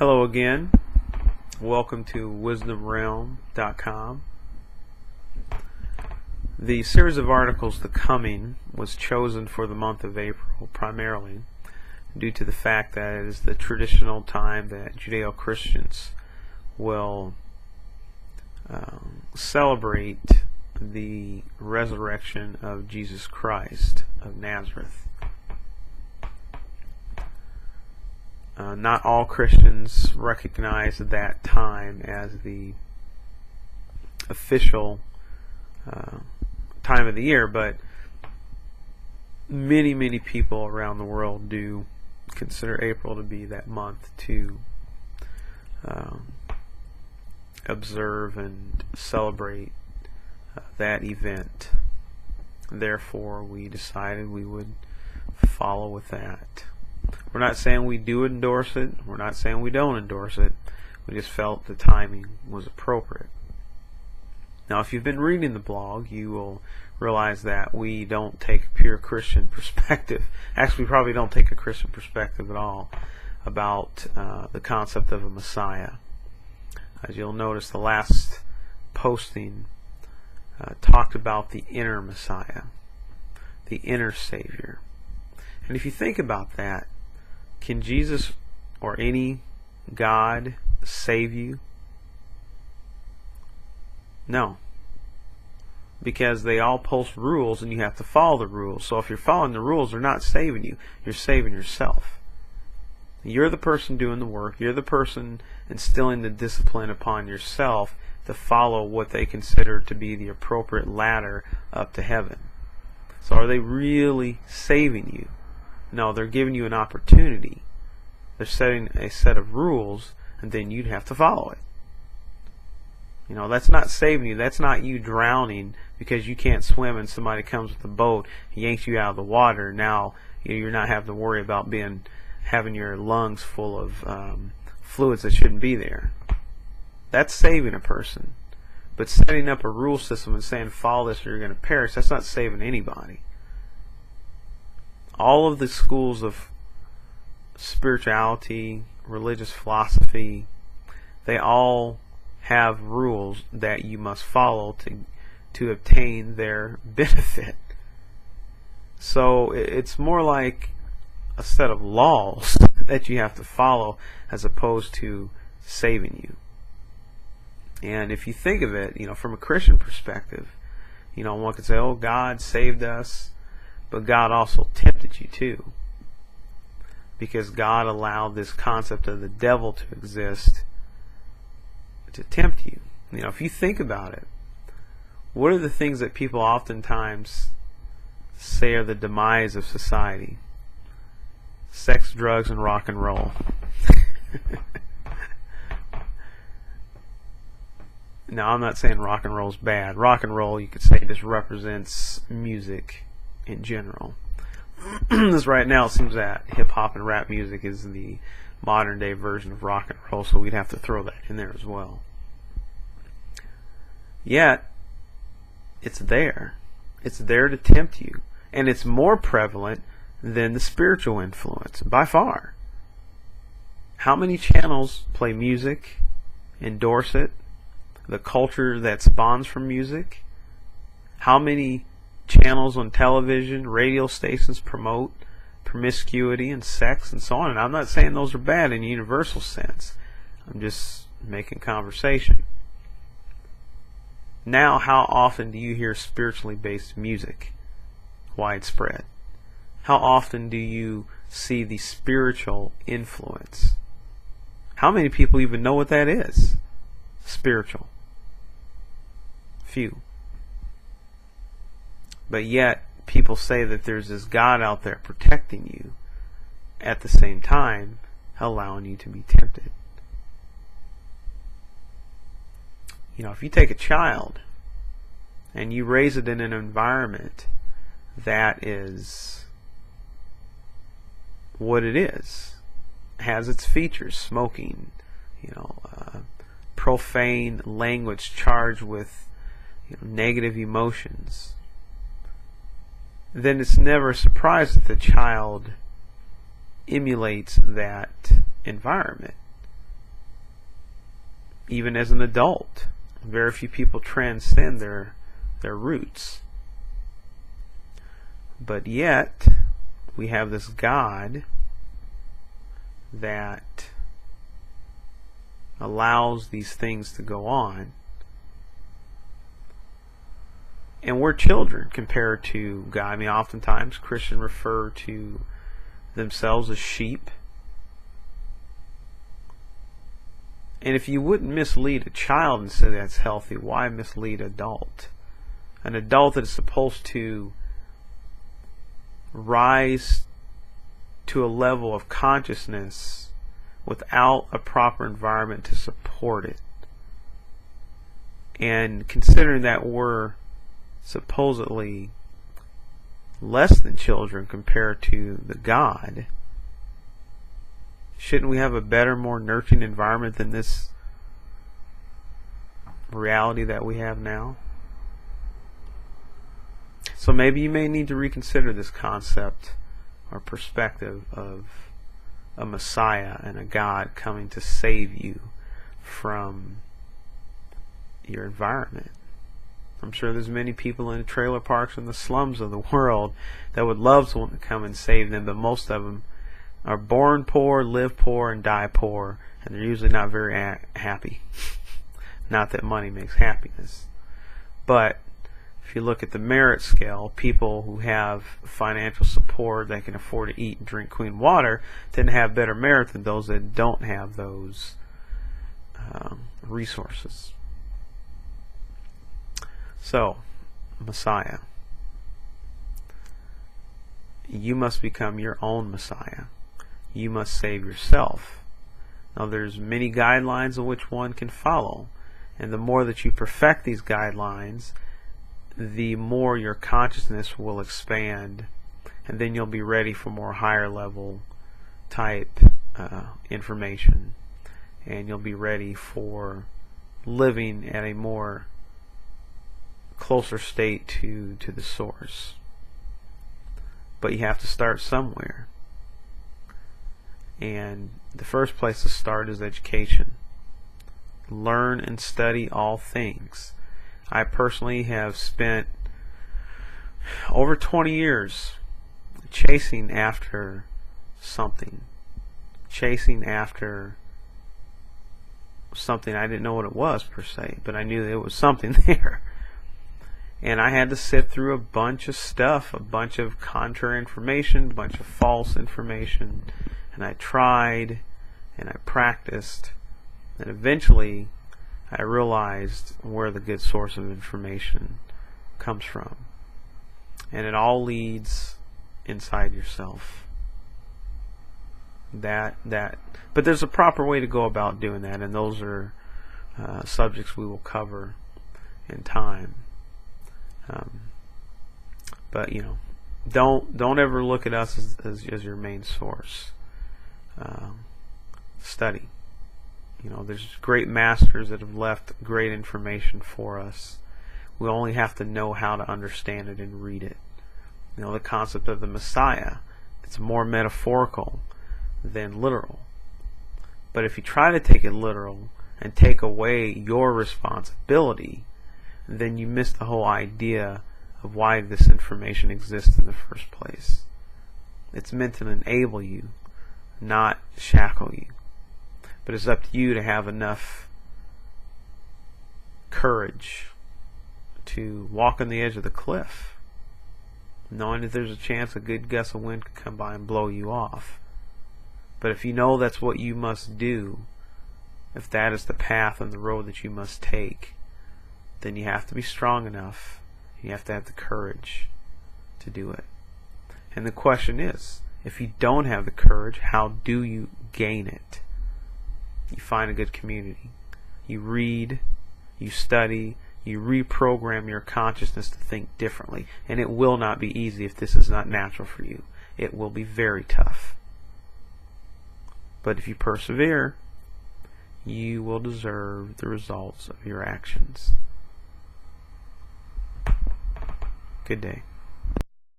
Hello again. Welcome to wisdomrealm.com. The series of articles, The Coming, was chosen for the month of April primarily due to the fact that it is the traditional time that Judeo-Christians will celebrate the resurrection of Jesus Christ of Nazareth. Not all Christians recognize that time as the official time of the year, but many people around the world do consider April to be that month to observe and celebrate that event. Therefore, we decided we would follow with that. We're not saying we do endorse it. We're not saying we don't endorse it. We just felt the timing was appropriate. Now, if you've been reading the blog, you will realize that we don't take a pure Christian perspective. Actually, we probably don't take a Christian perspective at all about the concept of a Messiah. As you'll notice, the last posting talked about the inner Messiah, the inner Savior. And if you think about that, can Jesus or any God save you? No. Because they all post rules and you have to follow the rules. So if you're following the rules, they're not saving you. You're saving yourself. You're the person doing the work. You're the person instilling the discipline upon yourself to follow what they consider to be the appropriate ladder up to heaven. So are they really saving you? No, they're giving you an opportunity. They're setting a set of rules, and then you'd have to follow it. You know, that's not saving you. That's not you drowning because you can't swim and somebody comes with a boat, yanks you out of the water. Now you're not having to worry about having your lungs full of fluids that shouldn't be there. That's saving a person. But setting up a rule system and saying follow this or you're going to perish, that's not saving anybody. All of the schools of spirituality, religious philosophy, they all have rules that you must follow to obtain their benefit. So it's more like a set of laws that you have to follow as opposed to saving you. And if you think of it, from a Christian perspective, one could say, oh, God saved us. But God also tempted you too, because God allowed this concept of the devil to exist to tempt you. If you think about it, what are the things that people oftentimes say are the demise of society? Sex, drugs, and rock and roll. Now, I'm not saying rock and roll is bad. Rock and roll, you could say, just represents music in general. This right now, it seems that hip-hop and rap music is the modern-day version of rock and roll, so we'd have to throw that in there as well. Yet, it's there. It's there to tempt you. And it's more prevalent than the spiritual influence, by far. How many channels play music, endorse it, the culture that spawns from music? How many channels on television, radio stations promote promiscuity and sex and so on? And I'm not saying those are bad in a universal sense. I'm just making conversation. Now, how often do you hear spiritually based music widespread? How often do you see the spiritual influence? How many people even know what that is? Spiritual. Few. But yet, people say that there's this God out there protecting you, at the same time allowing you to be tempted. If you take a child and you raise it in an environment that is what it is, has its features, smoking, profane language charged with negative emotions, then it's never a surprise that the child emulates that environment. even as an adult. Very few people transcend their roots. But yet, we have this God that allows these things to go on. And we're children compared to God. I mean, oftentimes Christians refer to themselves as sheep. And if you wouldn't mislead a child and say that's healthy, why mislead an adult? An adult that is supposed to rise to a level of consciousness without a proper environment to support it. And considering that we're supposedly less than children compared to the God, shouldn't we have a better, more nurturing environment than this reality that we have now? So maybe you may need to reconsider this concept or perspective of a Messiah and a God coming to save you from your environment. I'm sure there's many people in the trailer parks and the slums of the world that would love someone to come and save them, but most of them are born poor, live poor, and die poor, and they're usually not very happy. Not that money makes happiness. But if you look at the merit scale, people who have financial support, they can afford to eat and drink clean water, tend to have better merit than those that don't have those resources. So, Messiah. You must become your own Messiah. You must save yourself. Now there's many guidelines in which one can follow. And the more that you perfect these guidelines, the more your consciousness will expand. And then you'll be ready for more higher level type information. And you'll be ready for living at a more closer state to the source. But you have to start somewhere. And the first place to start is education. Learn and study all things. I personally have spent over 20 years chasing after something. Chasing after something I didn't know what it was per se, but I knew there was something there. And I had to sift through a bunch of stuff, a bunch of contrary information, a bunch of false information. And I tried, and I practiced, and eventually I realized where the good source of information comes from. And it all leads inside yourself. But there's a proper way to go about doing that, and those are subjects we will cover in time. But don't ever look at us as your main source. Study. There's great masters that have left great information for us. We only have to know how to understand it and read it. The concept of the Messiah, it's more metaphorical than literal. But if you try to take it literal and take away your responsibility, then you miss the whole idea of why this information exists in the first place. It's meant to enable you, not shackle you. But it's up to you to have enough courage to walk on the edge of the cliff, knowing that there's a chance a good gust of wind could come by and blow you off. But if you know that's what you must do, if that is the path and the road that you must take, then you have to be strong enough. You have to have the courage to do it. And the question is, if you don't have the courage, how do you gain it? You find a good community. You read, you study, you reprogram your consciousness to think differently. And it will not be easy if this is not natural for you. It will be very tough. But if you persevere, you will deserve the results of your actions. Good day.